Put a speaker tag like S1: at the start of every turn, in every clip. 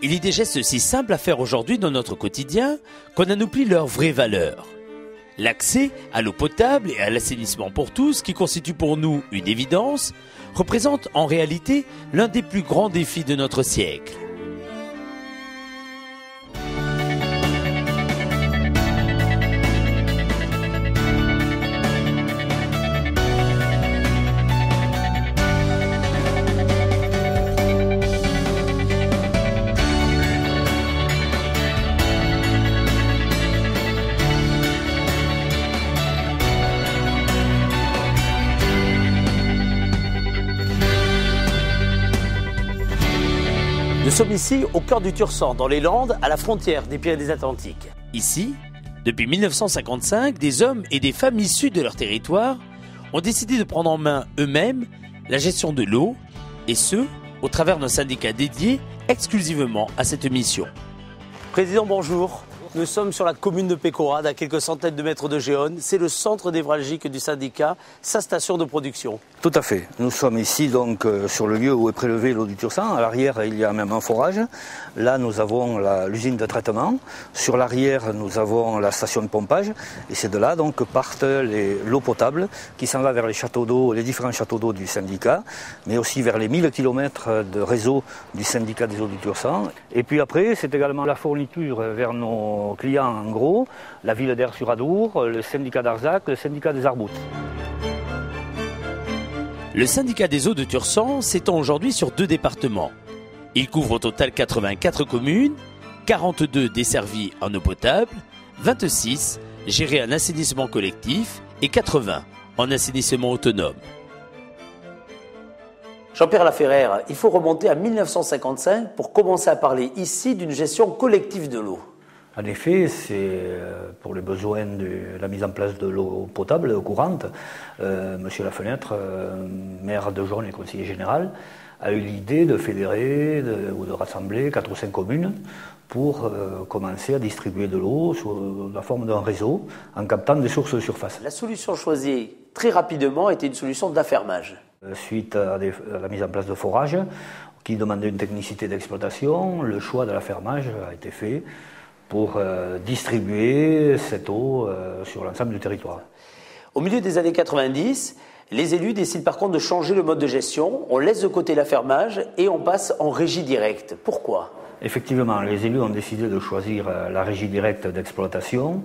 S1: Il y a des gestes si simples à faire aujourd'hui dans notre quotidien qu'on en oublie leurs vraies valeurs. L'accès à l'eau potable et à l'assainissement pour tous, qui constitue pour nous une évidence, représente en réalité l'un des plus grands défis de notre siècle.
S2: Nous sommes ici au cœur du Tursan, dans les Landes, à la frontière des Pyrénées-Atlantiques.
S1: Ici, depuis 1955, des hommes et des femmes issus de leur territoire ont décidé de prendre en main eux-mêmes la gestion de l'eau, et ce, au travers d'un syndicat dédié exclusivement à cette mission.
S2: Président, bonjour. Nous sommes sur la commune de Pécorade, à quelques centaines de mètres de Géonne. C'est le centre névralgique du syndicat, sa station de production.
S3: Tout à fait. Nous sommes ici donc sur le lieu où est prélevée l'eau du Tursan. À l'arrière, il y a même un forage. Là, nous avons l'usine de traitement. Sur l'arrière, nous avons la station de pompage. Et c'est de là donc que partent l'eau potable qui s'en va vers les châteaux d'eau, les différents châteaux d'eau du syndicat, mais aussi vers les 1000 km de réseau du syndicat des eaux du Tursan. Et puis après, c'est également la fourniture vers nos clients en gros, la ville d'Aire-sur-Adour, le syndicat d'Arzac, le syndicat des Arboutes.
S1: Le syndicat des eaux de Tursan s'étend aujourd'hui sur 2 départements. Il couvre au total 84 communes, 42 desservies en eau potable, 26 gérées en assainissement collectif et 80 en assainissement autonome.
S2: Jean-Pierre Laferrère, il faut remonter à 1955 pour commencer à parler ici d'une gestion collective de l'eau.
S3: En effet, c'est pour les besoins de la mise en place de l'eau potable courante. Monsieur Lafenêtre, maire de Jaune et conseiller général, a eu l'idée de fédérer ou de rassembler 4 ou 5 communes pour commencer à distribuer de l'eau sous la forme d'un réseau en captant des sources de surface.
S2: La solution choisie très rapidement était une solution d'affermage.
S3: Suite à la mise en place de forages qui demandait une technicité d'exploitation, le choix de l'affermage a été fait pour distribuer cette eau sur l'ensemble du territoire.
S2: Au milieu des années 90, les élus décident par contre de changer le mode de gestion. On laisse de côté l'affermage et on passe en régie directe. Pourquoi ?
S3: Effectivement, les élus ont décidé de choisir la régie directe d'exploitation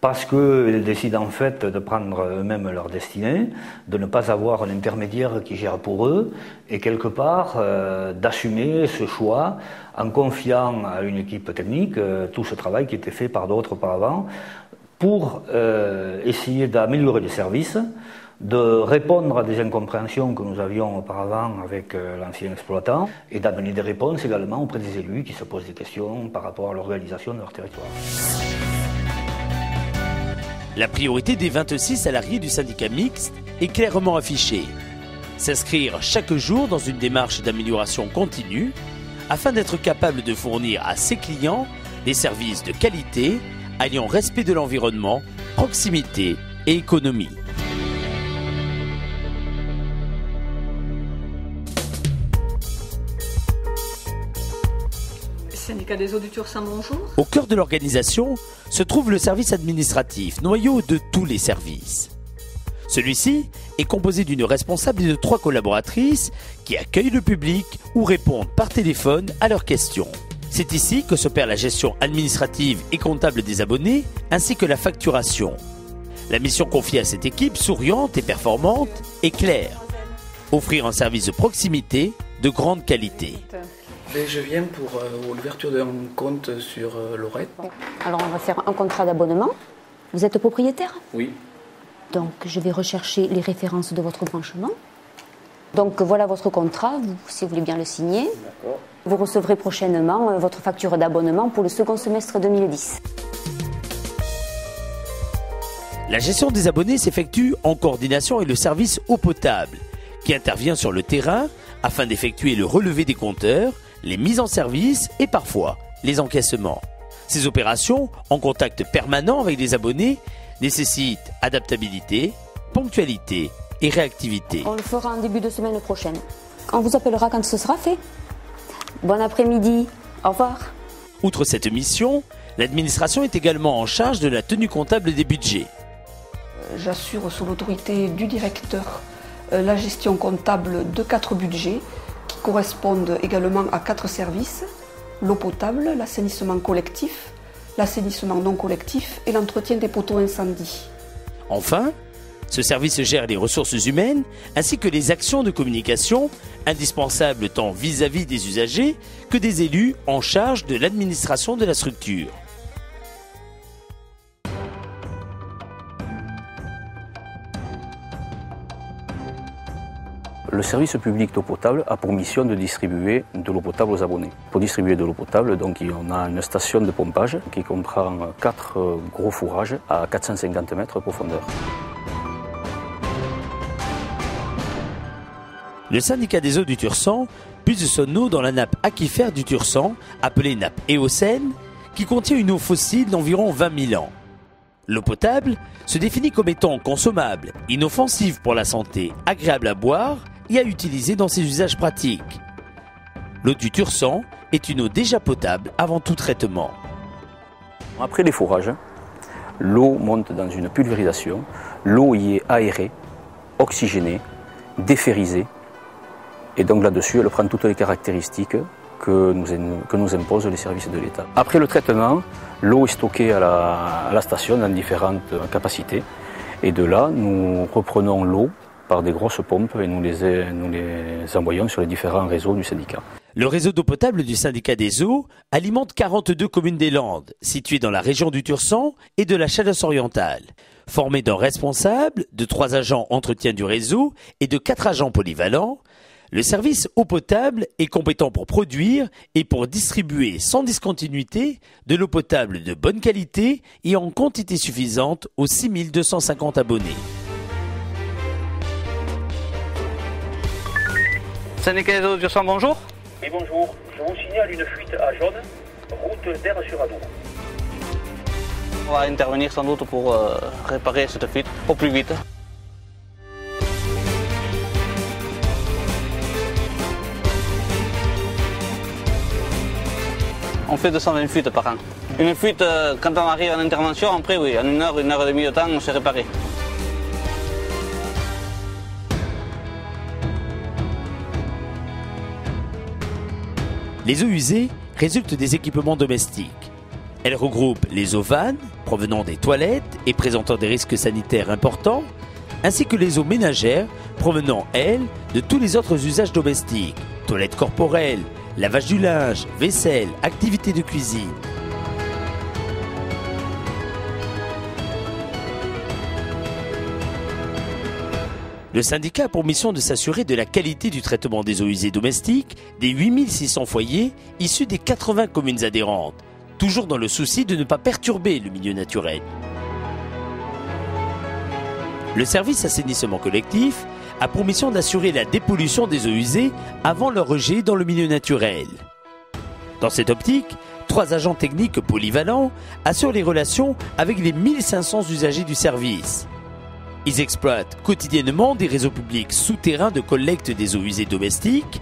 S3: parce qu'ils décident en fait de prendre eux-mêmes leur destinée, de ne pas avoir un intermédiaire qui gère pour eux et quelque part d'assumer ce choix en confiant à une équipe technique tout ce travail qui était fait par d'autres auparavant pour essayer d'améliorer les services, de répondre à des incompréhensions que nous avions auparavant avec l'ancien exploitant et d'amener des réponses également auprès des élus qui se posent des questions par rapport à l'organisation de leur territoire.
S1: La priorité des 26 salariés du syndicat mixte est clairement affichée. S'inscrire chaque jour dans une démarche d'amélioration continue afin d'être capable de fournir à ses clients des services de qualité alliant respect de l'environnement, proximité et économie.
S4: Syndicat des eaux du Tursan, bonjour.
S1: Au cœur de l'organisation se trouve le service administratif, noyau de tous les services. Celui-ci est composé d'une responsable et de 3 collaboratrices qui accueillent le public ou répondent par téléphone à leurs questions. C'est ici que s'opère la gestion administrative et comptable des abonnés, ainsi que la facturation. La mission confiée à cette équipe, souriante et performante, est claire. Offrir un service de proximité de grande qualité.
S5: Je viens pour l'ouverture d'un compte sur Lorette.
S6: Alors on va faire un contrat d'abonnement. Vous êtes propriétaire ?
S5: Oui.
S6: Donc je vais rechercher les références de votre branchement. Donc voilà votre contrat, si vous voulez bien le signer.
S5: D'accord.
S6: Vous recevrez prochainement votre facture d'abonnement pour le second semestre 2010.
S1: La gestion des abonnés s'effectue en coordination avec le service eau potable, qui intervient sur le terrain afin d'effectuer le relevé des compteurs, les mises en service et parfois les encaissements. Ces opérations, en contact permanent avec les abonnés, nécessitent adaptabilité, ponctualité et réactivité.
S6: On le fera en début de semaine prochaine. On vous appellera quand ce sera fait. Bon après-midi. Au revoir.
S1: Outre cette mission, l'administration est également en charge de la tenue comptable des budgets.
S7: J'assure sous l'autorité du directeur la gestion comptable de 4 budgets qui correspondent également à 4 services: l'eau potable, l'assainissement collectif, l'assainissement non collectif et l'entretien des poteaux incendies.
S1: Enfin, ce service gère les ressources humaines ainsi que les actions de communication, indispensables tant vis-à-vis des usagers que des élus en charge de l'administration de la structure.
S8: Le service public d'eau potable a pour mission de distribuer de l'eau potable aux abonnés. Pour distribuer de l'eau potable, donc, on a une station de pompage qui comprend 4 gros fourrages à 450 mètres de profondeur.
S1: Le syndicat des eaux du Tursan puise son eau dans la nappe aquifère du Tursan, appelée nappe éocène, qui contient une eau fossile d'environ 20 000 ans. L'eau potable se définit comme étant consommable, inoffensive pour la santé, agréable à boire et à utiliser dans ses usages pratiques. L'eau du Tursan est une eau déjà potable avant tout traitement.
S8: Après les fourrages, l'eau monte dans une pulvérisation. L'eau y est aérée, oxygénée, déferrisée. Et donc là-dessus, elle prend toutes les caractéristiques que nous imposent les services de l'État. Après le traitement, l'eau est stockée à la station dans différentes capacités. Et de là, nous reprenons l'eau par des grosses pompes et nous les envoyons sur les différents réseaux du syndicat.
S1: Le réseau d'eau potable du syndicat des eaux alimente 42 communes des Landes, situées dans la région du Tursan et de la Chalosse orientale. Formé d'un responsable, de 3 agents entretien du réseau et de 4 agents polyvalents, le service eau potable est compétent pour produire et pour distribuer sans discontinuité de l'eau potable de bonne qualité et en quantité suffisante aux 6 250 abonnés.
S2: Syndicat des eaux du Tursan, bonjour.
S9: Oui, bonjour. Je vous signale une fuite à jaune, route d'Aire-sur-Adour.
S2: On va intervenir sans doute pour réparer cette fuite au plus vite. On fait 220 fuites par an. Une fuite, quand on arrive en intervention, après oui, en 1 heure et demie de temps, on s'est réparé.
S1: Les eaux usées résultent des équipements domestiques. Elles regroupent les eaux vannes, provenant des toilettes et présentant des risques sanitaires importants, ainsi que les eaux ménagères, provenant, elles, de tous les autres usages domestiques, toilettes corporelles, lavage du linge, vaisselle, activités de cuisine. Le syndicat a pour mission de s'assurer de la qualité du traitement des eaux usées domestiques des 8600 foyers issus des 80 communes adhérentes, toujours dans le souci de ne pas perturber le milieu naturel. Le service assainissement collectif a pour mission d'assurer la dépollution des eaux usées avant leur rejet dans le milieu naturel. Dans cette optique, 3 agents techniques polyvalents assurent les relations avec les 1500 usagers du service. Ils exploitent quotidiennement des réseaux publics souterrains de collecte des eaux usées domestiques,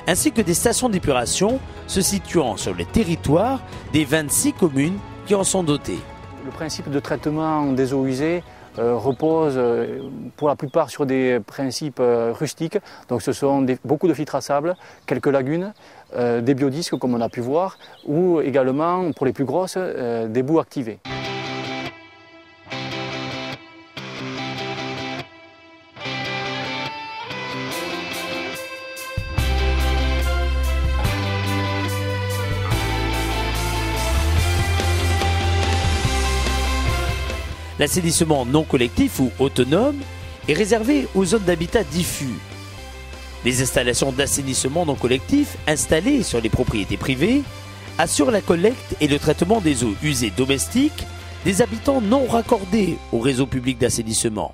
S1: ainsi que des stations d'épuration se situant sur le territoire des 26 communes qui en sont dotées.
S10: Le principe de traitement des eaux usées repose pour la plupart sur des principes rustiques. Donc ce sont beaucoup de filtres à sable, quelques lagunes, des biodisques comme on a pu voir, ou également, pour les plus grosses, des boues activées.
S1: L'assainissement non collectif ou autonome est réservé aux zones d'habitat diffus. Les installations d'assainissement non collectif installées sur les propriétés privées assurent la collecte et le traitement des eaux usées domestiques des habitants non raccordés au réseau public d'assainissement.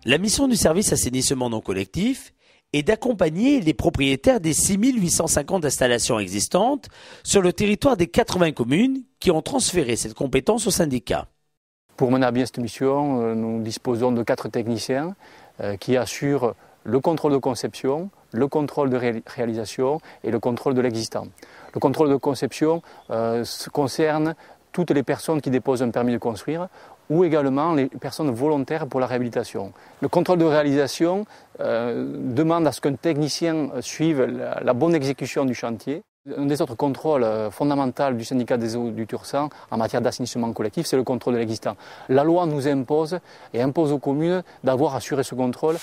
S1: La mission du service assainissement non collectif est d'accompagner les propriétaires des 6850 installations existantes sur le territoire des 80 communes qui ont transféré cette compétence au syndicat.
S10: Pour mener à bien cette mission, nous disposons de 4 techniciens qui assurent le contrôle de conception, le contrôle de réalisation et le contrôle de l'existant. Le contrôle de conception concerne toutes les personnes qui déposent un permis de construire ou également les personnes volontaires pour la réhabilitation. Le contrôle de réalisation demande à ce qu'un technicien suive la bonne exécution du chantier. Un des autres contrôles fondamentaux du syndicat des eaux du Tursan en matière d'assainissement collectif, c'est le contrôle de l'existant. La loi nous impose et impose aux communes d'avoir assuré ce contrôle.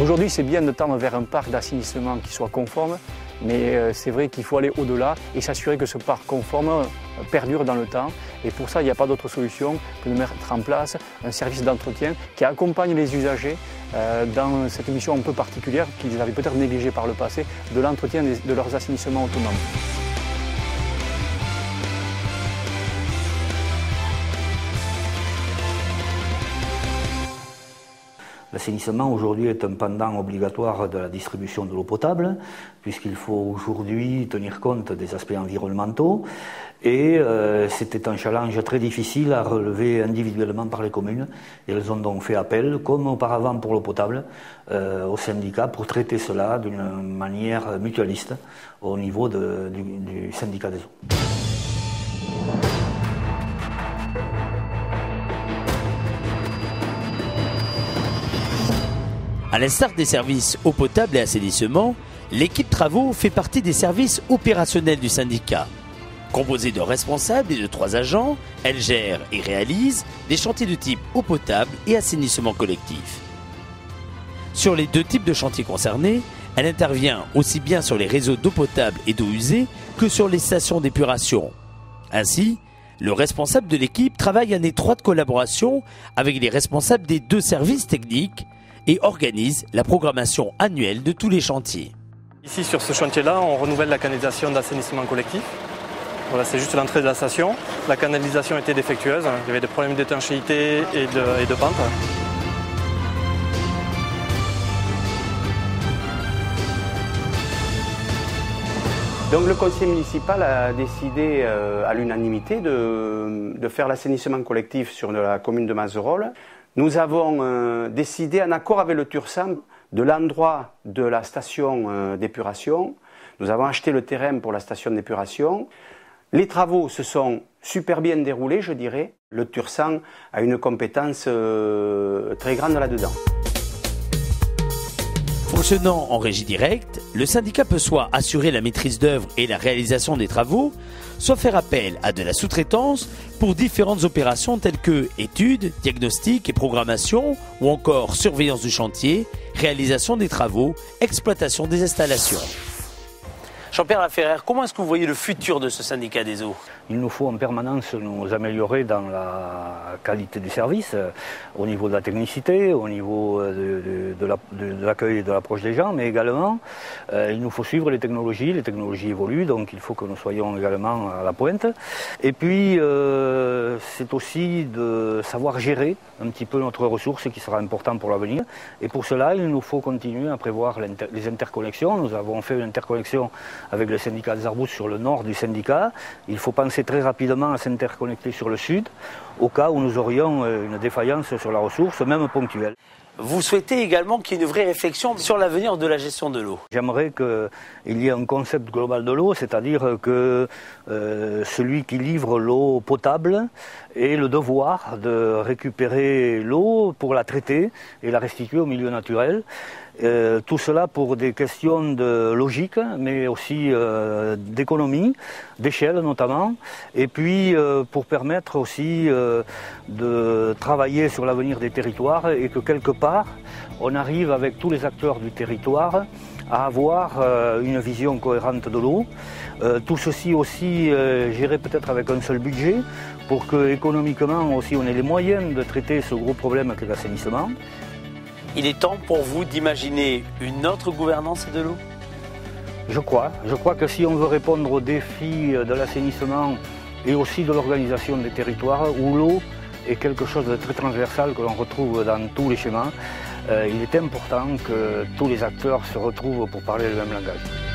S10: Aujourd'hui, c'est bien de tendre vers un parc d'assainissement qui soit conforme, mais c'est vrai qu'il faut aller au-delà et s'assurer que ce parc conforme perdure dans le temps. Et pour ça, il n'y a pas d'autre solution que de mettre en place un service d'entretien qui accompagne les usagers dans cette mission un peu particulière qu'ils avaient peut-être négligée par le passé, de l'entretien de leurs assainissements autonomes.
S3: L'assainissement aujourd'hui est un pendant obligatoire de la distribution de l'eau potable, puisqu'il faut aujourd'hui tenir compte des aspects environnementaux, et c'était un challenge très difficile à relever individuellement par les communes. Et elles ont donc fait appel, comme auparavant pour l'eau potable, au syndicat pour traiter cela d'une manière mutualiste au niveau du syndicat des eaux.
S1: À l'instar des services eau potable et assainissement, l'équipe travaux fait partie des services opérationnels du syndicat. Composée de responsables et de 3 agents, elle gère et réalise des chantiers de type eau potable et assainissement collectif. Sur les 2 types de chantiers concernés, elle intervient aussi bien sur les réseaux d'eau potable et d'eau usée que sur les stations d'épuration. Ainsi, le responsable de l'équipe travaille en étroite collaboration avec les responsables des 2 services techniques et organise la programmation annuelle de tous les chantiers.
S11: Ici, sur ce chantier-là, on renouvelle la canalisation d'assainissement collectif. Voilà, c'est juste l'entrée de la station. La canalisation était défectueuse, il y avait des problèmes d'étanchéité et de pente.
S12: Donc le conseil municipal a décidé à l'unanimité de faire l'assainissement collectif sur la commune de Mazerolles. Nous avons décidé, en accord avec le Tursan, de l'endroit de la station d'épuration. Nous avons acheté le terrain pour la station d'épuration. Les travaux se sont super bien déroulés, je dirais. Le Tursan a une compétence très grande là-dedans.
S1: Fonctionnant en régie directe, le syndicat peut soit assurer la maîtrise d'œuvre et la réalisation des travaux, soit faire appel à de la sous-traitance pour différentes opérations telles que études, diagnostic et programmation, ou encore surveillance du chantier, réalisation des travaux, exploitation des installations.
S2: Jean-Pierre Laferrère, comment est-ce que vous voyez le futur de ce syndicat des eaux?
S3: Il nous faut en permanence nous améliorer dans la qualité du service, au niveau de la technicité, au niveau de l'accueil et de l'approche des gens, mais également il nous faut suivre les technologies évoluent, donc il faut que nous soyons également à la pointe. Et puis c'est aussi de savoir gérer un petit peu notre ressource qui sera important pour l'avenir. Et pour cela, il nous faut continuer à prévoir les interconnexions. Nous avons fait une interconnexion avec le syndicat des arbustes sur le nord du syndicat. Il faut penser très rapidement à s'interconnecter sur le sud, au cas où nous aurions une défaillance sur la ressource, même ponctuelle.
S2: Vous souhaitez également qu'il y ait une vraie réflexion sur l'avenir de la gestion de l'eau?
S3: J'aimerais qu'il y ait un concept global de l'eau, c'est-à-dire que celui qui livre l'eau potable ait le devoir de récupérer l'eau pour la traiter et la restituer au milieu naturel. Tout cela pour des questions de logique, mais aussi d'économie, d'échelle notamment, et puis pour permettre aussi de travailler sur l'avenir des territoires et que quelque part on arrive avec tous les acteurs du territoire à avoir une vision cohérente de l'eau. Tout ceci aussi géré peut-être avec un seul budget pour que économiquement aussi on ait les moyens de traiter ce gros problème qu'est l'assainissement.
S2: Il est temps pour vous d'imaginer une autre gouvernance de l'eau?
S3: Je crois que si on veut répondre aux défis de l'assainissement et aussi de l'organisation des territoires, où l'eau est quelque chose de très transversal que l'on retrouve dans tous les schémas, il est important que tous les acteurs se retrouvent pour parler le même langage.